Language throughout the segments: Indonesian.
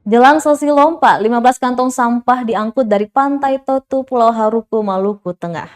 Jelang sesi lompa, 15 kantong sampah diangkut dari Pantai Totu, Pulau Haruku, Maluku Tengah.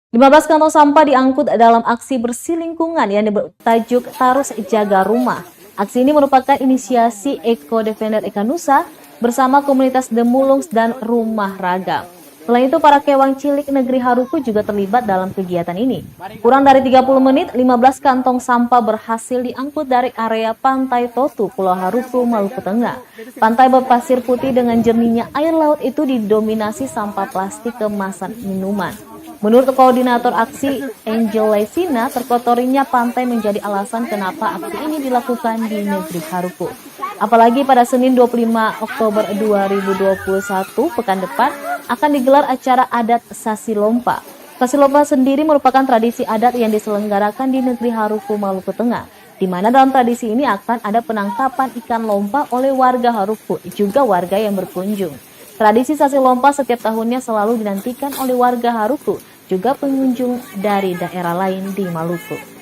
15 kantong sampah diangkut dalam aksi bersih lingkungan yang bertajuk Tarus Jaga Rumah. Aksi ini merupakan inisiasi Eco Defender Ekanusa bersama komunitas Demulungs dan Rumah Ragam. Selain itu, para kewang cilik negeri Haruku juga terlibat dalam kegiatan ini. Kurang dari 30 menit, 15 kantong sampah berhasil diangkut dari area Pantai Totu, Pulau Haruku, Maluku Tengah. Pantai berpasir putih dengan jernihnya air laut itu didominasi sampah plastik kemasan minuman. Menurut koordinator aksi Angel Lesina, terkotorinya pantai menjadi alasan kenapa aksi ini dilakukan di negeri Haruku. Apalagi pada Senin 25 Oktober 2021 pekan depan akan digelar acara adat Sasi Lompa. Sasi Lompa sendiri merupakan tradisi adat yang diselenggarakan di negeri Haruku, Maluku Tengah, di mana dalam tradisi ini akan ada penangkapan ikan lompa oleh warga Haruku, juga warga yang berkunjung. Tradisi Sasi Lompa setiap tahunnya selalu dinantikan oleh warga Haruku, juga pengunjung dari daerah lain di Maluku.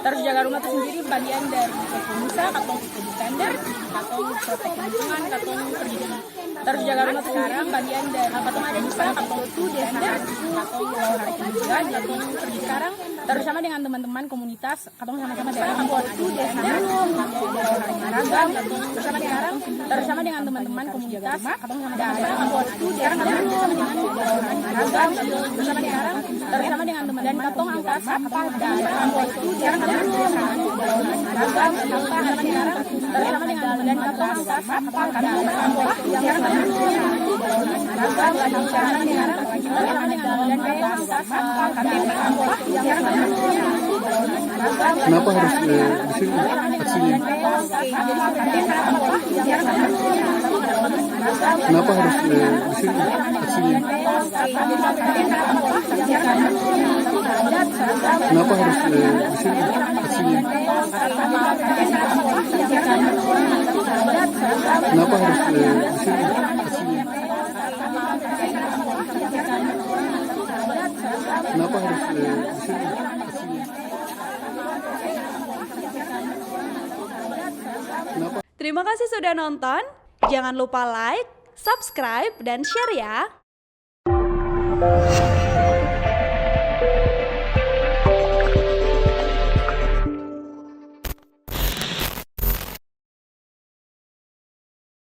Tarus Jaga Rumah itu sendiri bagian dari Ekanusa, Katong Eco Defender, Katong Protek Lingkungan, Katong Pendidikan. Tarus Jaga Rumah itu sekarang bagian dari Katong Ekanusa, Katong Eco Defender, Katong Pulau Haruku juga, Katong Pendidikan. Sekarang terus sama dengan teman-teman komunitas, Katong sama-sama dari Katong Eco Defender, Katong Pulau Haruku Ragam, Katong bersama sekarang terus sama dengan teman-teman komunitas, Katong sama-sama dari Katong Eco Defender, bersama dengan Pulau Haruku Ragam, bersama sekarang terus sama dengan teman dan Katong angkat sampah dari Katong Eco Defender. Kenapa harus di sini aksinya? Kenapa harus di sini aksinya? Kenapa harus di sini aksinya? Kenapa harus di sini aksinya? Kenapa harus di sini aksinya? Terima kasih sudah nonton. Jangan lupa like, subscribe, dan share ya.